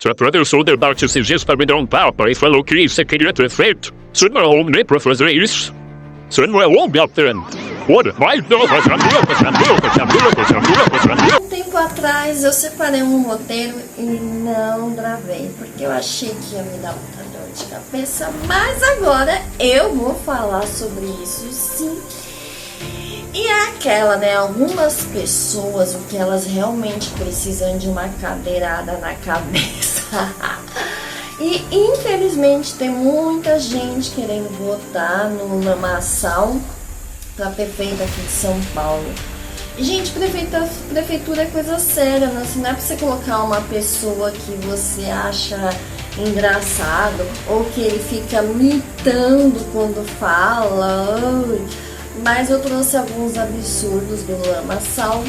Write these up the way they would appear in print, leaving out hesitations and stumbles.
Você atravessou o debate esses dias para me dar um tapa e falou que você queria ter feito. Você não é homem para fazer isso. Você não é homem, Altern. Um tempo atrás eu separei um roteiro e não gravei, porque eu achei que ia me dar muita dor de cabeça, mas agora eu vou falar sobre isso sim. E é aquela, né, algumas pessoas, o que elas realmente precisam de uma cadeirada na cabeça. E infelizmente tem muita gente querendo votar no Lamaçal para prefeito aqui de São Paulo. E, gente, prefeitura é coisa séria, né? Assim, não é pra você colocar uma pessoa que você acha engraçado ou que ele fica mitando quando fala. Mas eu trouxe alguns absurdos do Lamaçal.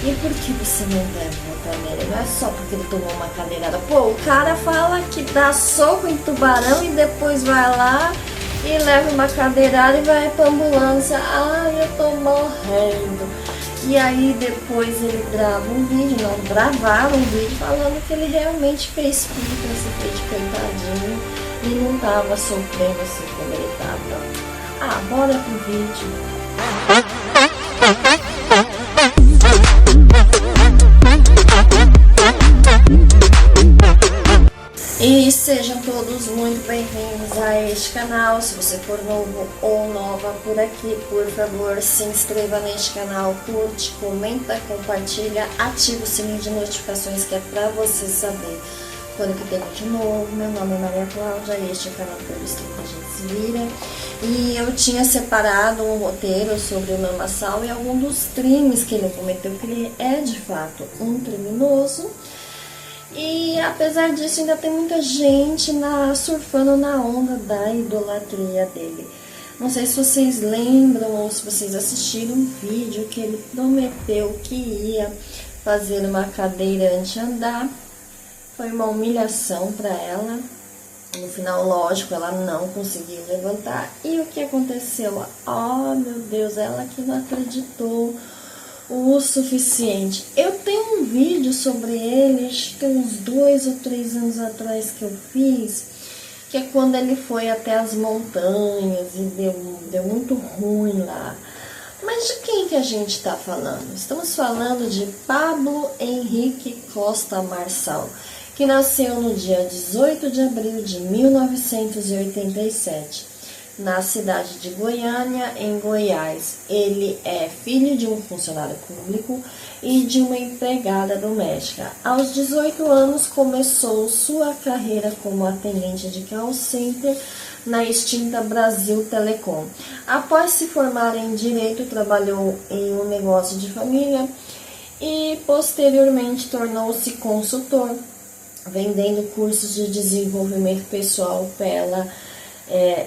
E por que você não deve votar nele? Não é só porque ele tomou uma cadeirada. Pô, o cara fala que dá soco em tubarão e depois vai lá e leva uma cadeirada e vai pra ambulância. Ai, eu tô morrendo. E aí depois ele grava um vídeo, não, gravaram um vídeo falando que ele realmente fez tudo pra ser feito coitadinho e não tava sofrendo assim como ele tava. Ah, bora pro vídeo. E sejam todos muito bem-vindos a este canal. Se você for novo ou nova por aqui, por favor, se inscreva neste canal, curte, comenta, compartilha, ativa o sininho de notificações que é pra você saber quando que tem de novo. Meu nome é Maria Cláudia e este é o canal do Stream que a gente se vira. E eu tinha separado um roteiro sobre o Lamaçal e algum dos crimes que ele cometeu, que ele é de fato um criminoso. E apesar disso ainda tem muita gente surfando na onda da idolatria dele. Não sei se vocês lembram ou se vocês assistiram um vídeo que ele prometeu que ia fazer uma cadeirante andar. Foi uma humilhação para ela. No final, lógico, ela não conseguiu levantar. E o que aconteceu? Oh, meu Deus, ela que não acreditou o suficiente. Eu tenho um vídeo sobre ele, acho que tem uns 2 ou 3 anos atrás que eu fiz, que é quando ele foi até as montanhas e deu muito ruim lá. Mas de quem que a gente está falando? Estamos falando de Pablo Henrique Costa Marçal, que nasceu no dia 18 de abril de 1987. Na cidade de Goiânia, em Goiás. Ele é filho de um funcionário público e de uma empregada doméstica. Aos 18 anos, começou sua carreira como atendente de call center na extinta Brasil Telecom. Após se formar em Direito, trabalhou em um negócio de família e, posteriormente, tornou-se consultor, vendendo cursos de desenvolvimento pessoal pela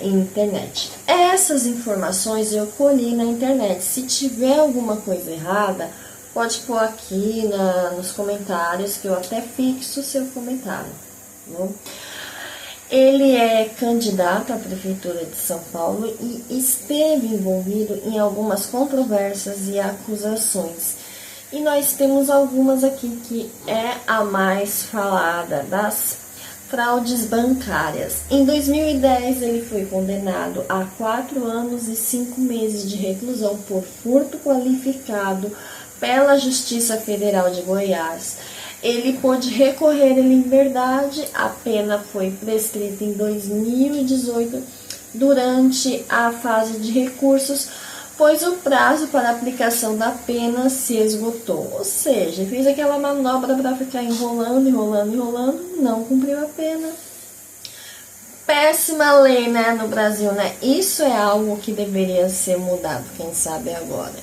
internet. Essas informações eu colhi na internet. Se tiver alguma coisa errada, pode pôr aqui nos comentários que eu até fixo o seu comentário. Né? Ele é candidato à Prefeitura de São Paulo e esteve envolvido em algumas controvérsias e acusações. E nós temos algumas aqui que é a mais falada, das fraudes bancárias. Em 2010, ele foi condenado a 4 anos e 5 meses de reclusão por furto qualificado pela Justiça Federal de Goiás. Ele pôde recorrer em liberdade, a pena foi prescrita em 2018 durante a fase de recursos, pois o prazo para aplicação da pena se esgotou. Ou seja, fez aquela manobra para ficar enrolando, não cumpriu a pena. Péssima lei, né, no Brasil, né? Isso é algo que deveria ser mudado, quem sabe agora.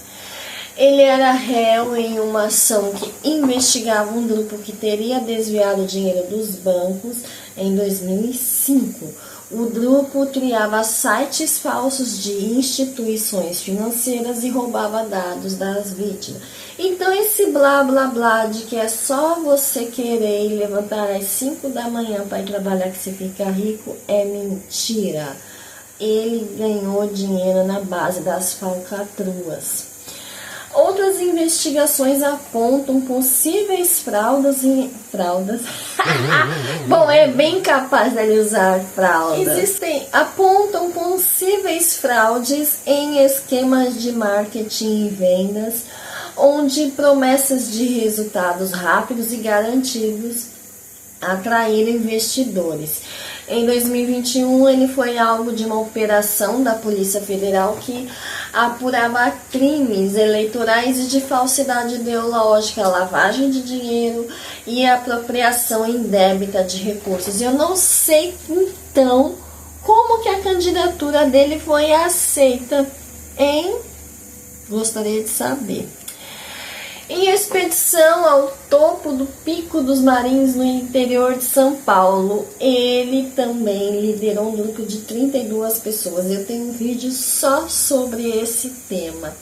Ele era réu em uma ação que investigava um grupo que teria desviado dinheiro dos bancos em 2005. O grupo criava sites falsos de instituições financeiras e roubava dados das vítimas. Então esse blá blá blá de que é só você querer e levantar às 5 da manhã para ir trabalhar que você fica rico é mentira. Ele ganhou dinheiro na base das falcatruas. Outras investigações apontam possíveis fraudas em fraldas. Bom, é bem capaz dele usar fralda. Apontam possíveis fraudes em esquemas de marketing e vendas, onde promessas de resultados rápidos e garantidos atraíram investidores. Em 2021, ele foi alvo de uma operação da Polícia Federal que apurava crimes eleitorais e de falsidade ideológica, lavagem de dinheiro e apropriação indébita de recursos. Eu não sei, então, como que a candidatura dele foi aceita, hein? Gostaria de saber. Em expedição ao topo do Pico dos Marins, no interior de São Paulo, ele também liderou um grupo de 32 pessoas. Eu tenho um vídeo só sobre esse tema.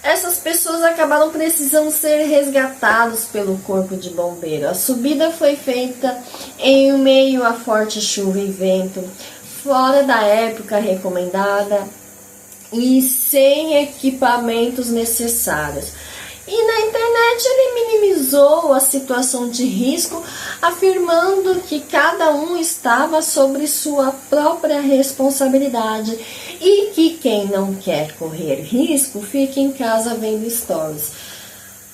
Essas pessoas acabaram precisando ser resgatadas pelo corpo de bombeiro. A subida foi feita em meio a forte chuva e vento, fora da época recomendada e sem equipamentos necessários. E na internet ele minimizou a situação de risco, afirmando que cada um estava sobre sua própria responsabilidade e que quem não quer correr risco fique em casa vendo stories.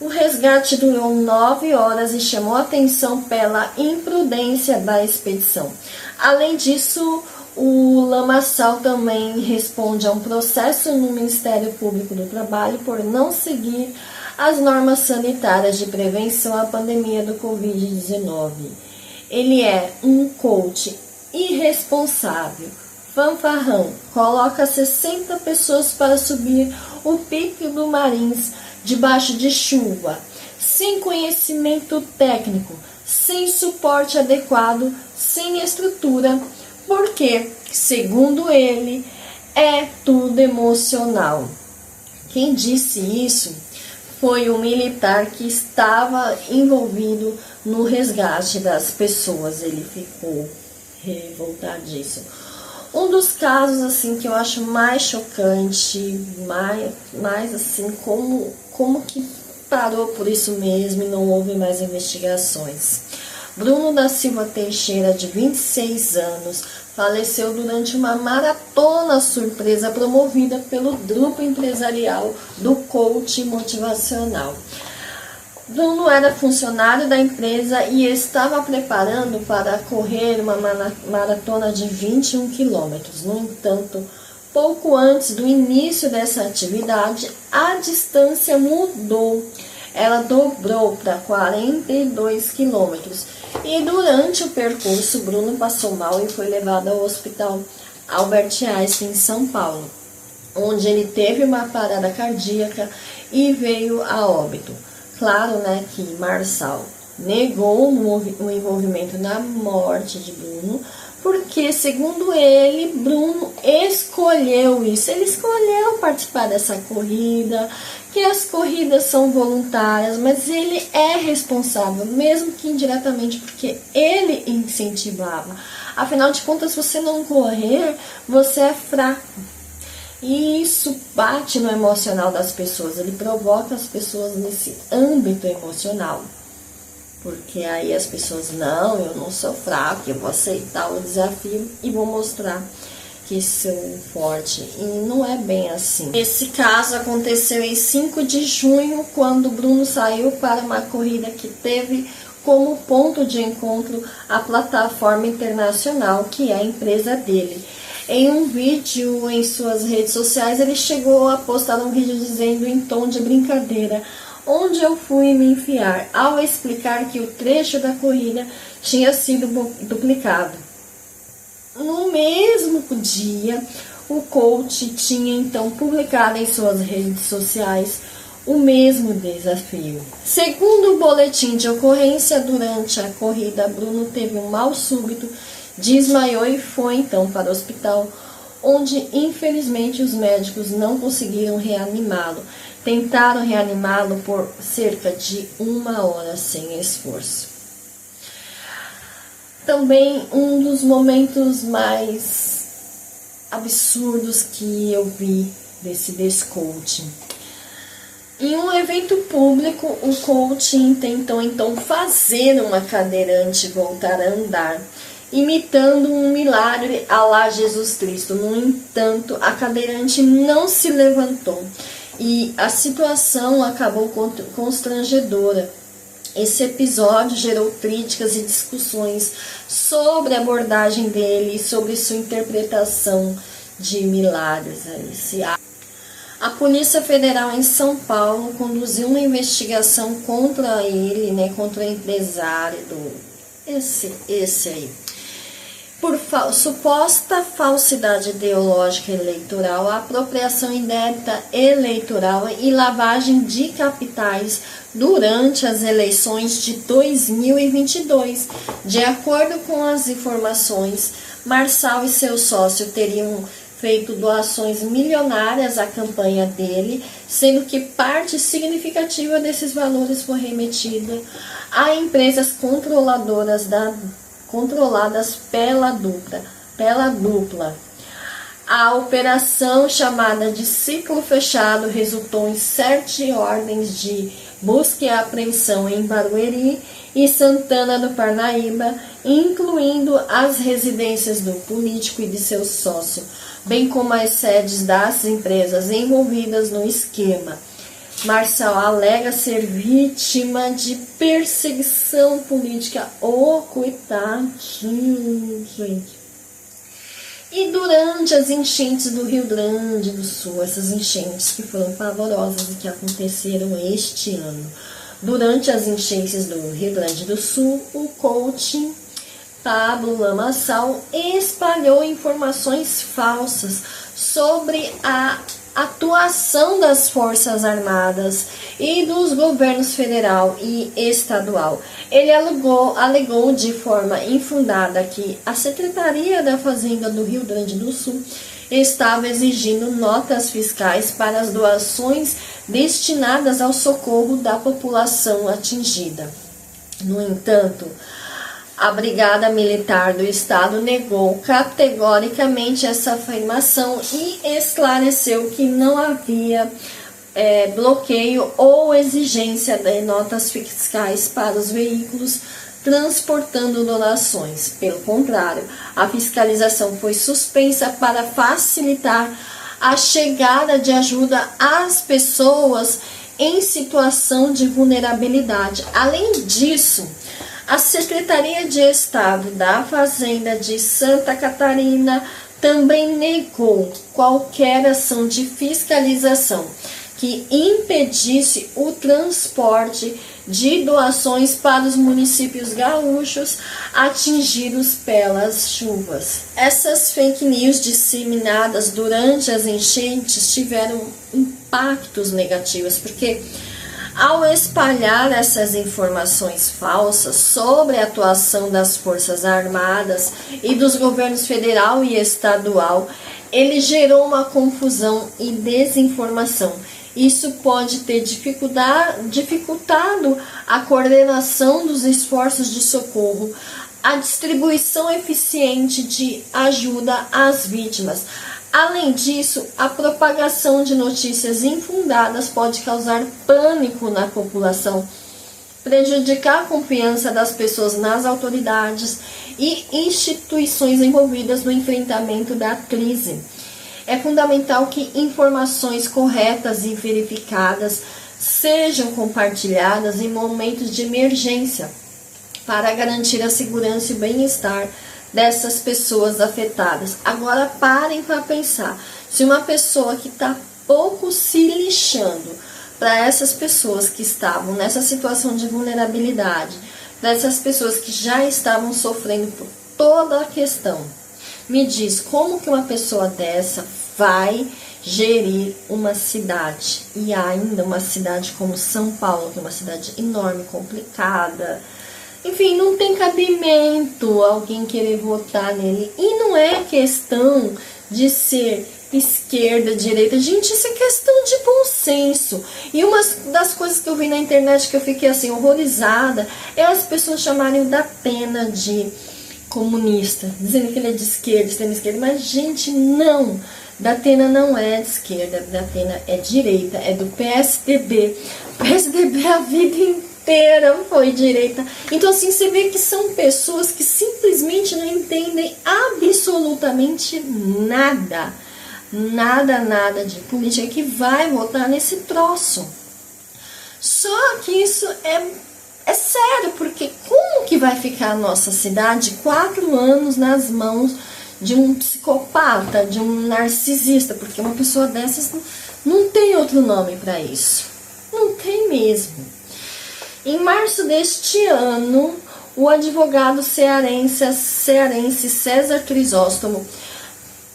O resgate durou 9 horas e chamou atenção pela imprudência da expedição. Além disso, o lamaçal também responde a um processo no Ministério Público do Trabalho por não seguir as normas sanitárias de prevenção à pandemia do Covid-19. Ele é um coach irresponsável, fanfarrão, coloca 60 pessoas para subir o Pico do Marins debaixo de chuva, sem conhecimento técnico, sem suporte adequado, sem estrutura, porque, segundo ele, é tudo emocional. Quem disse isso foi o militar que estava envolvido no resgate das pessoas. Ele ficou revoltadíssimo. Um dos casos assim que eu acho mais chocante, mais assim, como que parou por isso mesmo e não houve mais investigações. Bruno da Silva Teixeira, de 26 anos, faleceu durante uma maratona surpresa promovida pelo grupo empresarial do coach motivacional. Bruno era funcionário da empresa e estava preparando para correr uma maratona de 21 quilômetros. No entanto, pouco antes do início dessa atividade, a distância mudou. Ela dobrou para 42 quilômetros. E durante o percurso, Bruno passou mal e foi levado ao Hospital Albert Einstein, em São Paulo, onde ele teve uma parada cardíaca e veio a óbito. Claro, né, que Marçal negou o envolvimento na morte de Bruno, porque, segundo ele, Bruno escolheu isso. Ele escolheu participar dessa corrida, que as corridas são voluntárias, mas ele é responsável, mesmo que indiretamente, porque ele incentivava. Afinal de contas, se você não correr, você é fraco. E isso bate no emocional das pessoas, ele provoca as pessoas nesse âmbito emocional. Porque aí as pessoas, não, eu não sou fraco, eu vou aceitar o desafio e vou mostrar que sou forte. E não é bem assim. Esse caso aconteceu em 5 de junho, quando Bruno saiu para uma corrida que teve como ponto de encontro a plataforma internacional, que é a empresa dele. Em um vídeo em suas redes sociais, ele chegou a postar um vídeo dizendo em tom de brincadeira: onde eu fui me enfiar, ao explicar que o trecho da corrida tinha sido duplicado. No mesmo dia, o coach tinha então publicado em suas redes sociais o mesmo desafio. Segundo o boletim de ocorrência, durante a corrida, Bruno teve um mal súbito, desmaiou e foi então para o hospital, onde infelizmente os médicos não conseguiram reanimá-lo. Tentaram reanimá-lo por cerca de 1 hora sem esforço. Também um dos momentos mais absurdos que eu vi desse descoaching. Em um evento público, o coach tentou então fazer uma cadeirante voltar a andar, imitando um milagre à la Jesus Cristo. No entanto, a cadeirante não se levantou e a situação acabou constrangedora. Esse episódio gerou críticas e discussões sobre a abordagem dele e sobre sua interpretação de milagres. A Polícia Federal em São Paulo conduziu uma investigação contra ele, contra o empresário esse aí, por suposta falsidade ideológica eleitoral, apropriação indébita eleitoral e lavagem de capitais durante as eleições de 2022. De acordo com as informações, Marçal e seu sócio teriam feito doações milionárias à campanha dele, sendo que parte significativa desses valores foi remetida a empresas controladas pela dupla. A operação, chamada de ciclo fechado, resultou em 7 ordens de busca e apreensão em Barueri e Santana do Parnaíba, incluindo as residências do político e de seu sócio, bem como as sedes das empresas envolvidas no esquema. Marçal alega ser vítima de perseguição política. Coitadinho, gente. E durante as enchentes do Rio Grande do Sul, essas enchentes que foram pavorosas e que aconteceram este ano, durante as enchentes do Rio Grande do Sul, o coach Pablo Lamaçal espalhou informações falsas sobre a atuação das Forças Armadas e dos governos federal e estadual. Ele alegou de forma infundada que a Secretaria da Fazenda do Rio Grande do Sul estava exigindo notas fiscais para as doações destinadas ao socorro da população atingida. No entanto, a Brigada Militar do Estado negou categoricamente essa afirmação e esclareceu que não havia bloqueio ou exigência de notas fiscais para os veículos transportando donações. Pelo contrário, a fiscalização foi suspensa para facilitar a chegada de ajuda às pessoas em situação de vulnerabilidade. Além disso, a Secretaria de Estado da Fazenda de Santa Catarina também negou qualquer ação de fiscalização que impedisse o transporte de doações para os municípios gaúchos atingidos pelas chuvas. Essas fake news disseminadas durante as enchentes tiveram impactos negativos, porque ao espalhar essas informações falsas sobre a atuação das Forças Armadas e dos governos federal e estadual, ele gerou uma confusão e desinformação. Isso pode ter dificultado a coordenação dos esforços de socorro, a distribuição eficiente de ajuda às vítimas. Além disso, a propagação de notícias infundadas pode causar pânico na população, prejudicar a confiança das pessoas nas autoridades e instituições envolvidas no enfrentamento da crise. É fundamental que informações corretas e verificadas sejam compartilhadas em momentos de emergência para garantir a segurança e o bem-estar dessas pessoas afetadas. Agora parem para pensar, se uma pessoa que está pouco se lixando para essas pessoas que estavam nessa situação de vulnerabilidade, para essas pessoas que já estavam sofrendo por toda a questão, me diz como que uma pessoa dessa vai gerir uma cidade, e ainda uma cidade como São Paulo, que é uma cidade enorme, complicada. Enfim, não tem cabimento alguém querer votar nele. E não é questão de ser esquerda, direita. Gente, isso é questão de bom senso. E uma das coisas que eu vi na internet que eu fiquei assim horrorizada é as pessoas chamarem o da Atena de comunista, dizendo que ele é de esquerda, extrema esquerda, mas gente, não, Datena não é de esquerda, Datena é direita, é do PSDB, o PSDB a vida inteira foi direita, então assim, você vê que são pessoas que simplesmente não entendem absolutamente nada, nada de política, que vai votar nesse troço. Só que isso é sério, porque como que vai ficar a nossa cidade 4 anos nas mãos de um psicopata, de um narcisista? Porque uma pessoa dessas não tem outro nome para isso. Não tem mesmo. Em março deste ano, o advogado cearense César Crisóstomo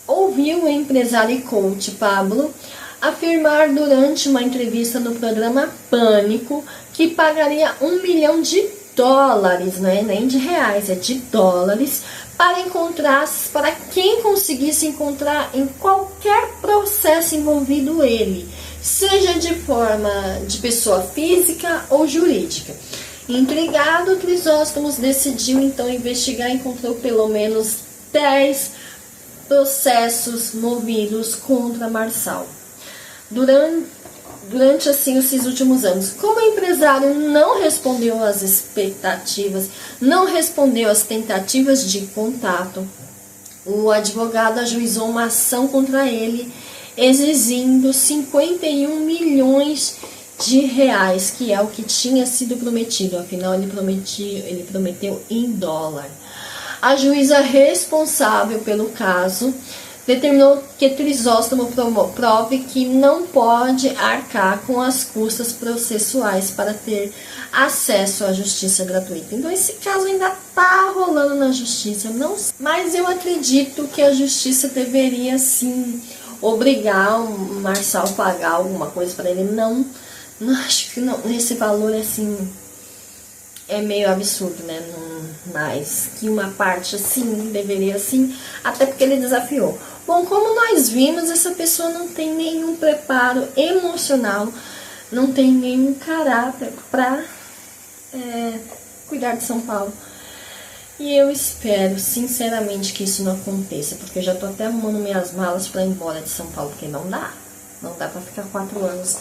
ouviu o empresário e coach Pablo afirmar durante uma entrevista no programa Pânico que pagaria $1 milhão, não é nem de reais, é de dólares, para quem conseguisse encontrar em qualquer processo envolvido ele, seja de forma de pessoa física ou jurídica. Intrigado, Crisóstomos decidiu então investigar e encontrou pelo menos 10 processos movidos contra Marçal durante assim esses últimos anos. Como o empresário não respondeu às expectativas, não respondeu às tentativas de contato, o advogado ajuizou uma ação contra ele, exigindo 51 milhões de reais, que é o que tinha sido prometido. Afinal, ele prometeu em dólar. A juíza responsável pelo caso determinou que Crisóstomo prove que não pode arcar com as custas processuais para ter acesso à justiça gratuita. Então esse caso ainda está rolando na justiça, não, mas eu acredito que a justiça deveria sim obrigar o Marçal a pagar alguma coisa para ele. Não acho que não, esse valor assim é meio absurdo, né? Mas que uma parte assim deveria sim, até porque ele desafiou. Bom, como nós vimos, essa pessoa não tem nenhum preparo emocional, não tem nenhum caráter para cuidar de São Paulo. E eu espero, sinceramente, que isso não aconteça, porque eu já tô até arrumando minhas malas para ir embora de São Paulo, porque não dá para ficar 4 anos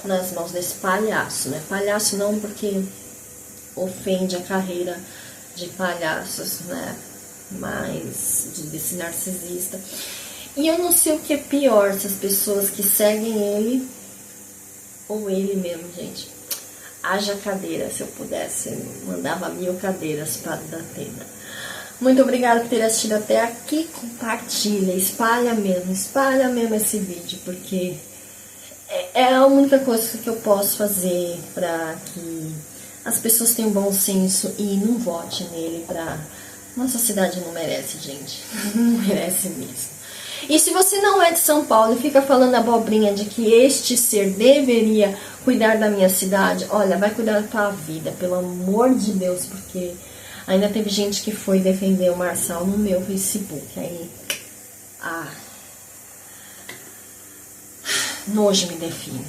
nas mãos desse palhaço, né? Palhaço não, porque ofende a carreira de palhaços, né? Mas desse narcisista. E eu não sei o que é pior, se as pessoas que seguem ele ou ele mesmo, gente. Haja cadeira, se eu pudesse, eu mandava 1000 cadeiras para a Datena. Muito obrigada por ter assistido até aqui. Compartilha, espalha mesmo esse vídeo, porque é a única coisa que eu posso fazer para que as pessoas tenham bom senso e não votem nele. Nossa cidade não merece, gente. Não merece mesmo. E se você não é de São Paulo e fica falando abobrinha de que este ser deveria cuidar da minha cidade, olha, vai cuidar da tua vida, pelo amor de Deus, porque ainda teve gente que foi defender o Marçal no meu Facebook. Aí, nojo me define.